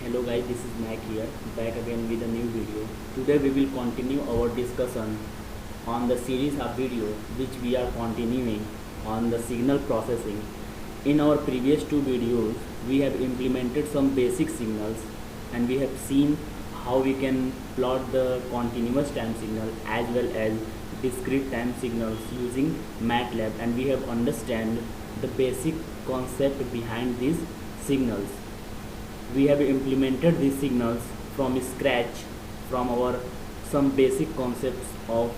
Hello guys, this is Mac here, back again with a new video. Today we will continue our discussion on the series of video which we are continuing on the signal processing. In our previous two videos, we have implemented some basic signals and we have seen how we can plot the continuous time signal as well as discrete time signals using MATLAB, and we have understand the basic concept behind these signals. We have implemented these signals from scratch from our some basic concepts of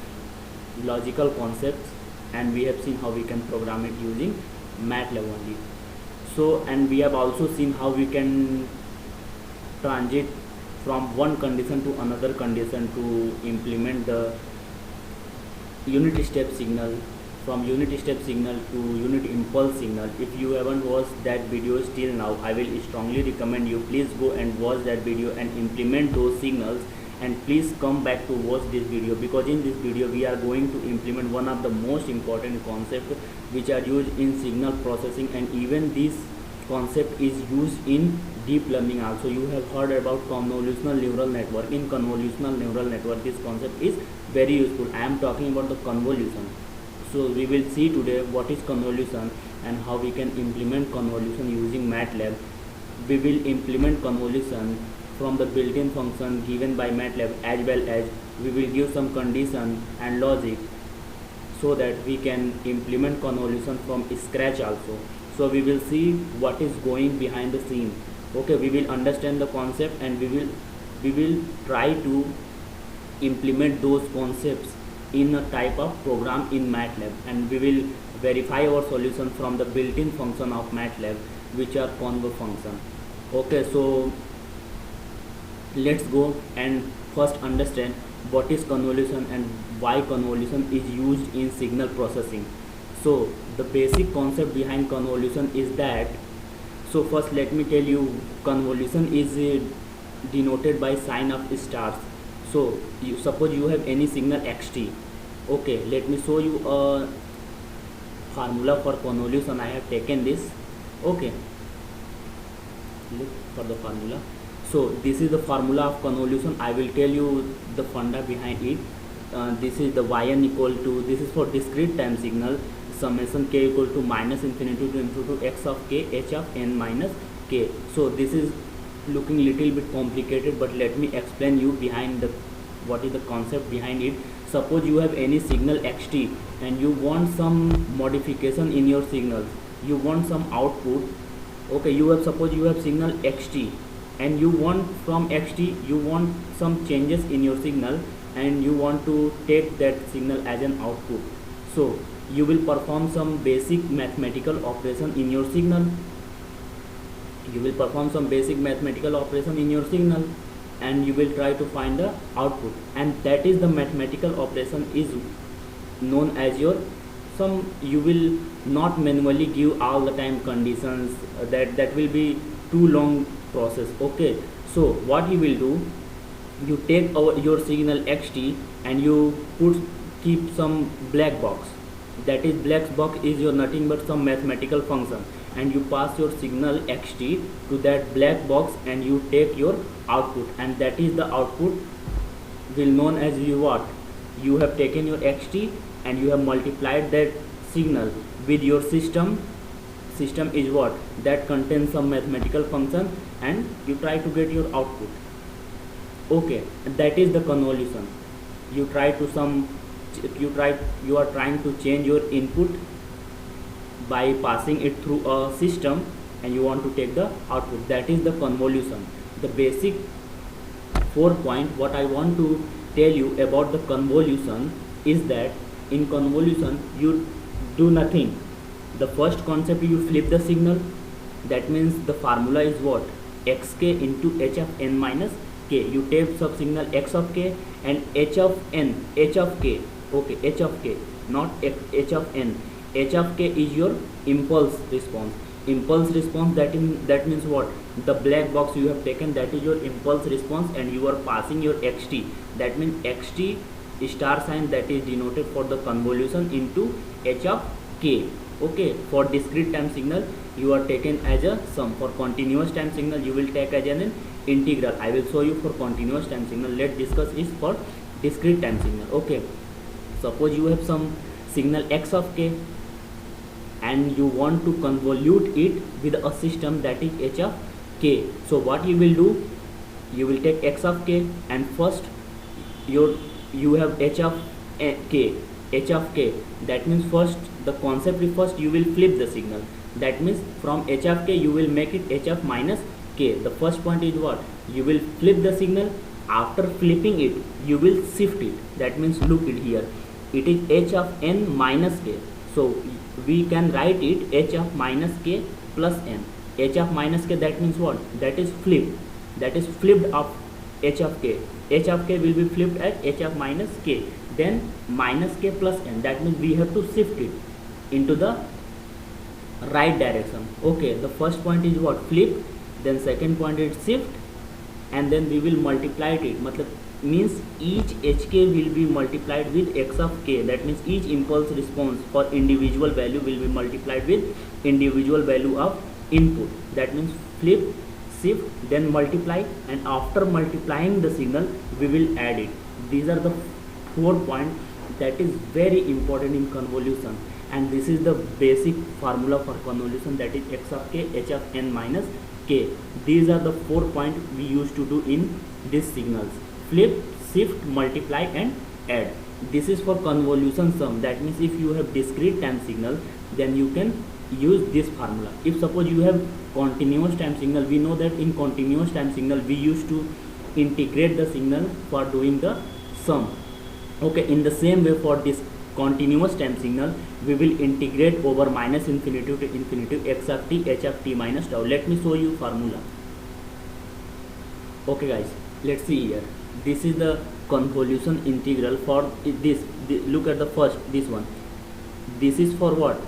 logical concepts, and we have seen how we can program it using MATLAB only. So, and we have also seen how we can transit from one condition to another condition to implement the unit step signal, from unit step signal to unit impulse signal. If you haven't watched that video still now, I will strongly recommend you please go and watch that video and implement those signals, and please come back to watch this video, because in this video we are going to implement one of the most important concepts which are used in signal processing, and even this concept is used in deep learning also. You have heard about convolutional neural network. In convolutional neural network this concept is very useful. I am talking about the convolution. So we will see today what is convolution and how we can implement convolution using MATLAB. We will implement convolution from the built-in function given by MATLAB, as well as we will give some condition and logic so that we can implement convolution from scratch also. So we will see what is going behind the scene. Okay, we will understand the concept and we will try to implement those concepts in a type of program in MATLAB, and we will verify our solution from the built-in function of MATLAB, which are conv function. Okay, so let's go and first understand what is convolution and why convolution is used in signal processing. So the basic concept behind convolution is that, so first let me tell you, convolution is denoted by sign of stars. So you suppose you have any signal xt. Okay, let me show you a formula for convolution. I have taken this. Okay, look for the formula. So this is the formula of convolution. I will tell you the funda behind it. This is the yn equal to, this is for discrete time signal, summation k equal to minus infinity to infinity to x of k h of n minus k. So this is looking little bit complicated, but let me explain you behind the what is the concept behind it. Suppose you have any signal xt and you want some modification in your signal, you want some output. Okay, you have, suppose you have signal xt and you want from xt you want some changes in your signal and you want to take that signal as an output. So you will perform some basic mathematical operation in your signal. You will perform some basic mathematical operation in your signal and you will try to find the output, and that is the mathematical operation is known as your some, you will not manually give all the time conditions, that will be too long process. Okay, so what you will do, you take your signal xt and you keep some black box. That is, black box is your nothing but some mathematical function, and you pass your signal xt to that black box and you take your output, and that is the output will known as you what, you have taken your xt and you have multiplied that signal with your system. System is what, that contains some mathematical function, and you try to get your output. Okay, that is the convolution. You try to some, you are trying to change your input by passing it through a system and you want to take the output. That is the convolution. The basic 4 point what I want to tell you about the convolution is that in convolution you do nothing. The first concept, you flip the signal. That means the formula is what, xk into h of n minus k. You take sub signal x of k and h of n, h of k. Okay, h of k, not h of n. H of k is your impulse response. Impulse response, that means what, the black box you have taken, that is your impulse response, and you are passing your xt. That means xt star sign, that is denoted for the convolution, into h of k. Okay, for discrete time signal you are taken as a sum. For continuous time signal you will take as an integral. I will show you for continuous time signal. Let's discuss is for discrete time signal. Okay, suppose you have some signal x of k and you want to convolute it with a system that is h of k. So what you will do, you will take x of k and first you have h of k, that means first the concept is first you will flip the signal. That means from h of k you will make it h of minus k. The first point is what, you will flip the signal. After flipping it you will shift it. That means look it here, it is h of n minus k. So we can write it h of minus k plus n. H of minus k, that means what, that is flipped, that is flipped of h of k. H of k will be flipped as h of minus k, then minus k plus n. That means we have to shift it into the right direction. Okay, the first point is what, flip, then second point is shift, and then we will multiply it. Matlab means each hk will be multiplied with x of k. That means each impulse response for individual value will be multiplied with individual value of input. That means flip, shift, then multiply, and after multiplying the signal we will add it. These are the 4 points that is very important in convolution, and this is the basic formula for convolution, that is x of k, h of n minus k. These are the 4 points we used to do in these signals: flip, shift, multiply and add. This is for convolution sum. That means if you have discrete time signal, then you can use this formula. If suppose you have continuous time signal, we know that in continuous time signal we used to integrate the signal for doing the sum. Okay, in the same way for this continuous time signal we will integrate over minus infinity to infinity x of t, h of t minus tau. Let me show you formula. Okay guys, let's see here. This is the convolution integral for this. Look at the first, this one. This is for what?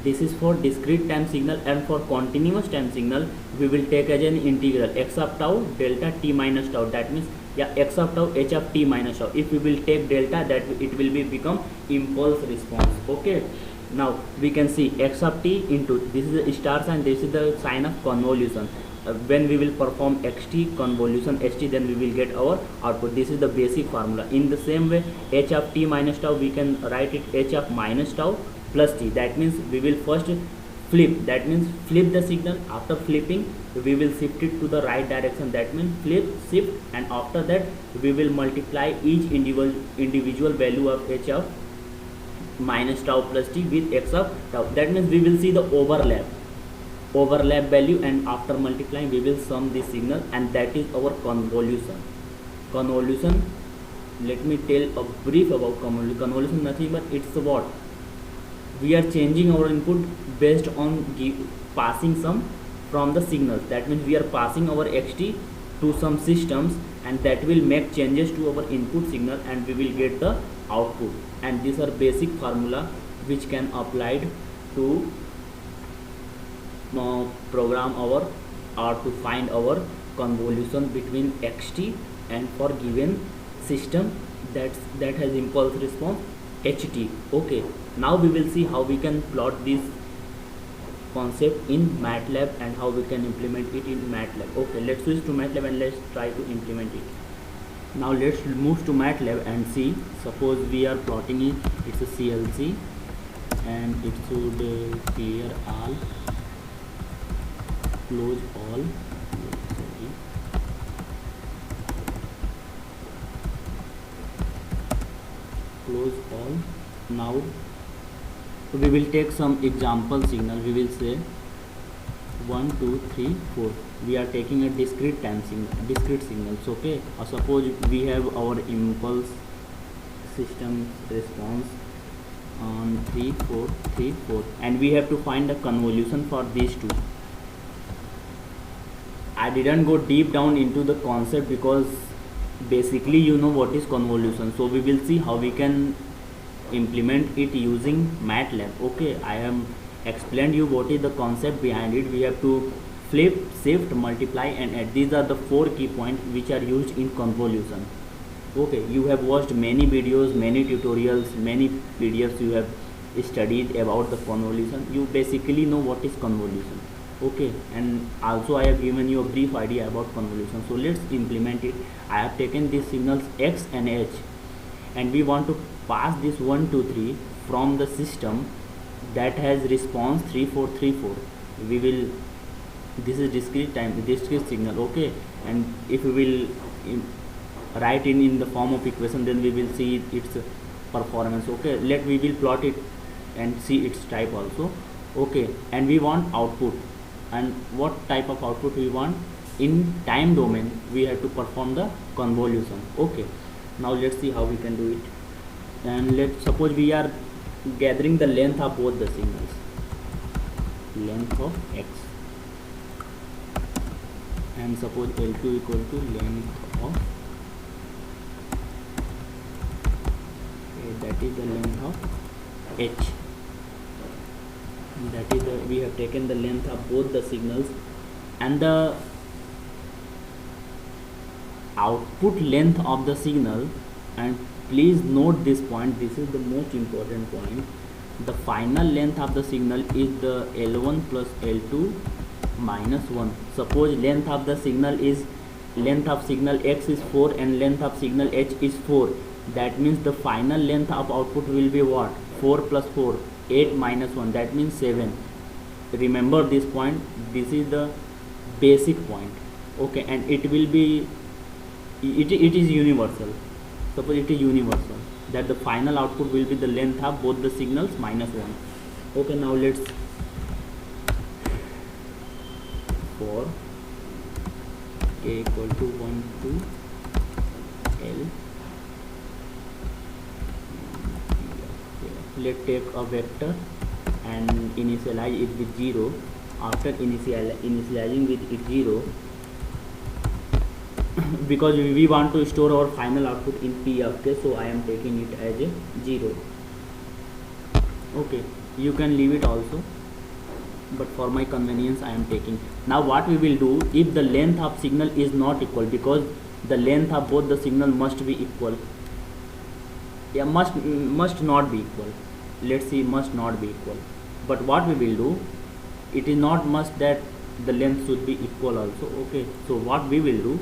This is for discrete time signal, and for continuous time signal we will take as an integral x of tau delta t minus tau. That means x of tau h of t minus tau. If we will take delta, that it will be become impulse response. Okay, now we can see x of t into, this is the star sign, this is the sign of convolution. When we will perform xt convolution ht, then we will get our output. This is the basic formula. In the same way, h of t minus tau we can write it h of minus tau plus t. That means we will first flip, that means flip the signal. After flipping we will shift it to the right direction. That means flip, shift, and after that we will multiply each individual value of h of minus tau plus t with x of tau. That means we will see the overlap value, and after multiplying we will sum this signal, and that is our convolution. Let me tell a brief about convolution. Nothing but it's what, we are changing our input based on passing some from the signals. That means we are passing our xt to some systems, and that will make changes to our input signal, and we will get the output. And these are basic formula which can applied to program our or to find our convolution between xt and for given system that has impulse response ht. Okay, now we will see how we can plot this concept in MATLAB and how we can implement it in MATLAB. Okay, let's switch to MATLAB and let's try to implement it. Now let's move to MATLAB and see. Suppose we are plotting it, it's a CLC, and it should clear all, close all, close all. Now we will take some example signal. We will say 1 2 3 4. We are taking a discrete time signal, discrete signals. Okay, or suppose we have our impulse system response on 3 4 3 4, and we have to find a convolution for these two. I didn't go deep down into the concept because basically you know what is convolution, so we will see how we can implement it using MATLAB. Okay, I have explained you what is the concept behind it. We have to flip, shift, multiply and add. These are the 4 key points which are used in convolution. Okay, you have watched many videos, many tutorials, many PDFs you have studied about the convolution, you basically know what is convolution. Okay, and also I have given you a brief idea about convolution. So let's implement it. I have taken these signals x and h, and we want to pass this 1 2 3 from the system that has response 3 4 3 4. We will, this is discrete time, discrete signal. Okay, and if we will write in the form of equation, then we will see its performance. Okay, we will plot it and see its type also. Okay, and we want output, and what type of output we want? In time domain we have to perform the convolution. Okay, now let's see how we can do it. And let's suppose we are gathering the length of both the signals, length of x, and suppose L2 equal to length of, that is the length of h, that is the, we have taken the length of both the signals, and the output length of the signal. And please note this point, this is the most important point. The final length of the signal is the L1 plus L2 minus 1. Suppose length of the signal is, length of signal x is 4 and length of signal h is 4. That means the final length of output will be what? 4 plus 4, 8 minus 1, that means 7. Remember this point, this is the basic point. Okay, and it will be, it is universal. Suppose it is universal, that the final output will be the length of both the signals minus 1. Okay, now let's, for k equal to 1 to L, let's take a vector and initialize it with 0. After initializing with it 0, because we want to store our final output in P of k, so I am taking it as a 0. Okay, you can leave it also, but for my convenience I am taking. Now what we will do, if the length of signal is not equal, because the length of both the signal must be equal, yeah, must not be equal, let's see, must not be equal. But what we will do, it is not must that the length should be equal also. Okay, so what we will do,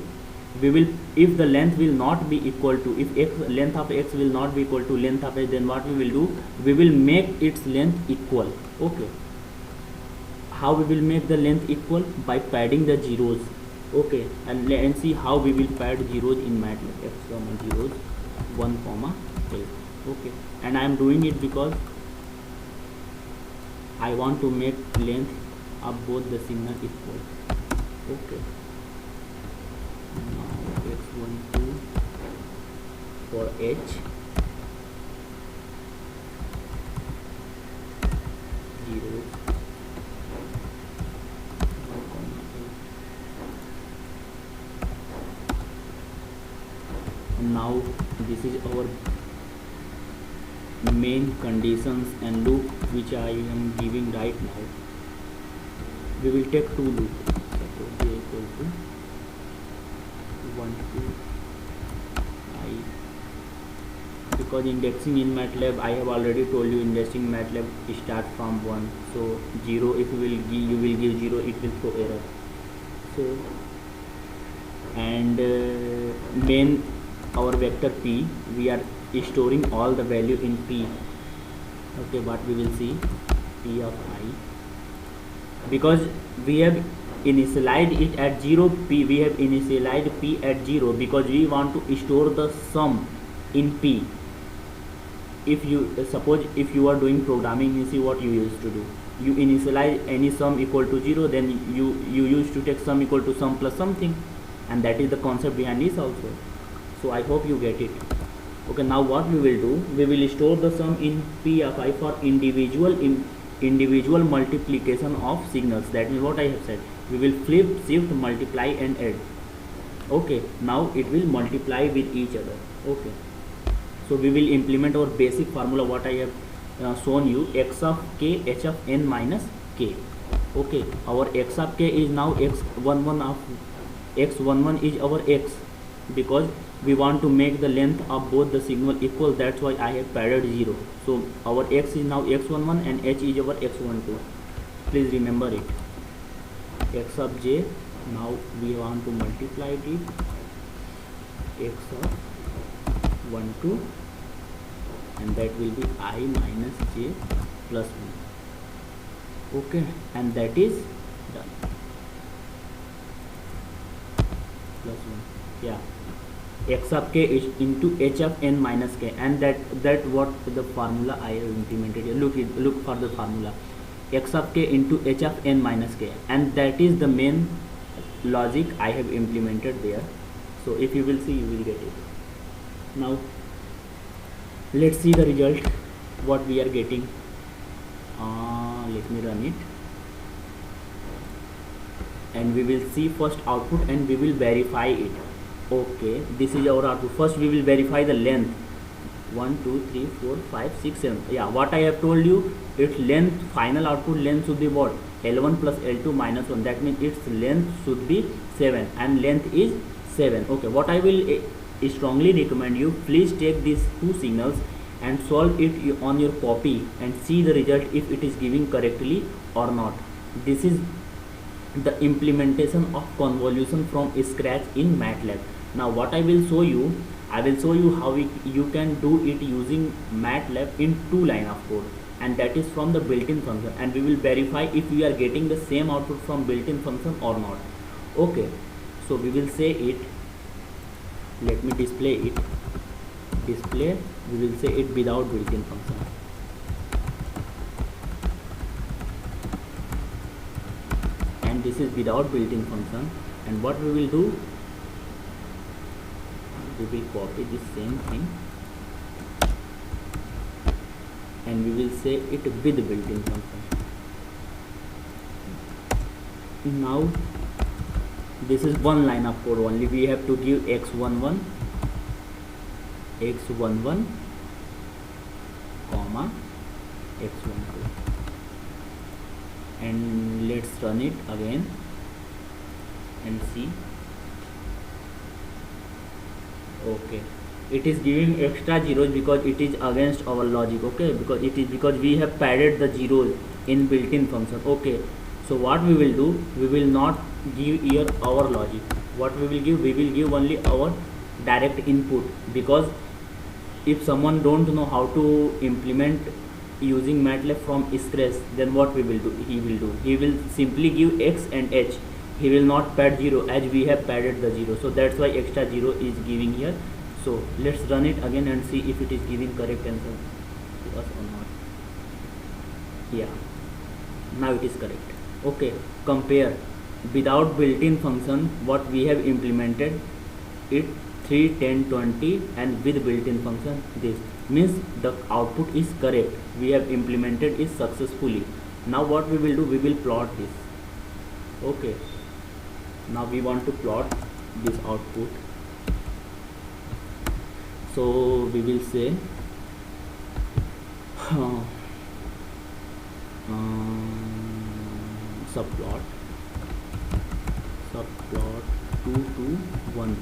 we will, if the length will not be equal to, if x, length of x will not be equal to length of h, then what we will do, we will make its length equal. Okay, how we will make the length equal? By padding the zeros. Okay, and see how we will pad zeros in MATLAB. X comma zeros 1 comma L. Okay, and I am doing it because I want to make length of both the signal equal. Okay, now x12 for h, 0 now this is our main conditions and loop which I am giving right now. We will take two loops. Suppose j equal to 1 to I, because indexing in MATLAB, I have already told you, indexing in MATLAB start from 1. So 0, if you will give 0, it will throw error. So, and main, our vector p, we are storing all the value in p. Okay, what we will see, p of I, because we have initialized it at 0 p, we have initialized p at 0 because we want to store the sum in p. If you suppose if you are doing programming, you see what you used to do, you initialize any sum equal to 0, then you used to take sum equal to sum plus something, and that is the concept behind this also. So I hope you get it. Okay, now what we will do, we will store the sum in p of I for individual multiplication of signals. That means what I have said, we will flip, shift, multiply and add. Okay, now it will multiply with each other. Okay, so we will implement our basic formula what I have shown you, x of k h of n minus k. Okay, our x of k is now x11 of x11 is our x, because we want to make the length of both the signal equal. That's why I have padded 0. So our x is now x11 and h is our x12. Please remember it. X of j, now we want to multiply it, x of 1 2, and that will be I minus j plus 1. Okay, and that is done. Plus 1, yeah, x of k is into h of n minus k, and that what the formula I have implemented here. Look for the formula, x of k into h of n minus k, and that is the main logic I have implemented there. So if you will see, you will get it. Now let's see the result, what we are getting. Let me run it, and we will see first output and we will verify it. Okay, this is our output. First we will verify the length. 1 2 3 4 5 6 7. Yeah, what I have told you, its length, final output length should be what? L1 plus L2 minus 1. That means its length should be 7, and length is 7. Okay, what I will strongly recommend you, please take these two signals and solve it on your copy and see the result if it is giving correctly or not. This is the implementation of convolution from scratch in MATLAB. Now what I will show you, how you can do it using MATLAB in 2 line of code, and that is from the built-in function, and we will verify if we are getting the same output from built-in function or not. Okay, so we will say it, let me display it, we will say it without built-in function. And this is without built-in function, and what we will do, we will copy this same thing and we will say it with built-in function. Now this is one line of code only. We have to give x11 comma x12, and let's run it again and see. Okay, it is giving extra zeros because it is against our logic. Okay, because we have padded the zeros in built-in function. Okay, so what we will do, we will not give here our logic. What we will give only our direct input, because if someone don't know how to implement using MATLAB from scratch, then what he will simply give x and h. He will not pad 0 as we have padded the 0. So that's why extra 0 is giving here. So let's run it again and see if it is giving correct answer to us or not. Yeah, now it is correct. Okay, compare without built-in function what we have implemented, it 3 10 20, and with built-in function this means the output is correct. We have implemented it successfully. Now what we will do, we will plot this. Okay, now we want to plot this output. So we will say subplot 2 to 1,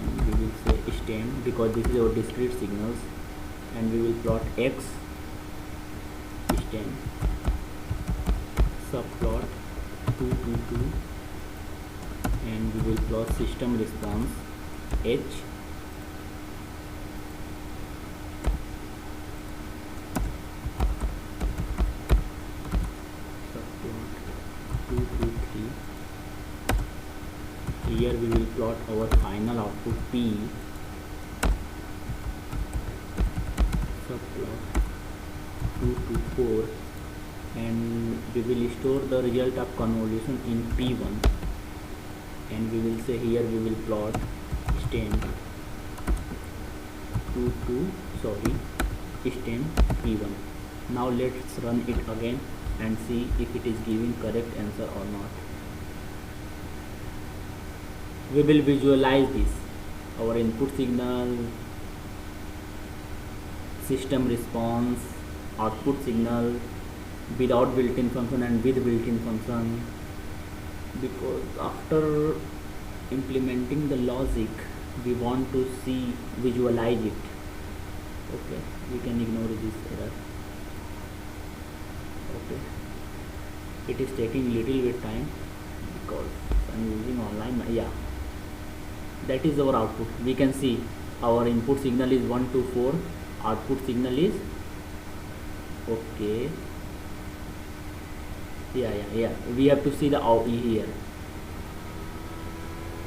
and we will say stem because this is our discrete signals, and we will plot x stem subplot 2 to 2, and we will plot system response h subplot 2 to 3. Here we will plot our final output p subplot 2 to 4, and we will store the result of convolution in p1, and we will say here we will plot stem 2 to stem p1. Now let's run it again and see if it is giving correct answer or not. We will visualize this, our input signal, system response, output signal without built-in function and with built-in function, because after implementing the logic, we want to see, visualize it. Okay, we can ignore this error. Okay, it is taking little bit time because I'm using online. Yeah, that is our output. We can see our input signal is 1 to 4, output signal is okay. Yeah, we have to see the out here.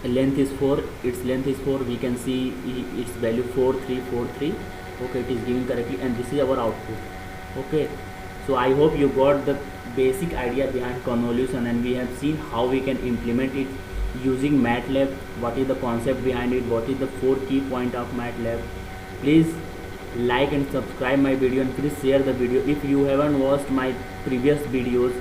Length is 4, its length is 4, we can see its value 4343. Okay, it is giving correctly, and this is our output. Okay, so I hope you got the basic idea behind convolution, and we have seen how we can implement it using MATLAB. What is the concept behind it, what is the 4 key point of MATLAB. Please like and subscribe my video, and please share the video. If you haven't watched my previous videos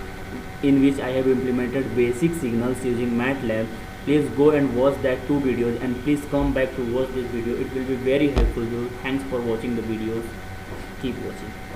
in which I have implemented basic signals using MATLAB, please go and watch that 2 videos, and please come back to watch this video. It will be very helpful to you. Thanks for watching the videos. Keep watching.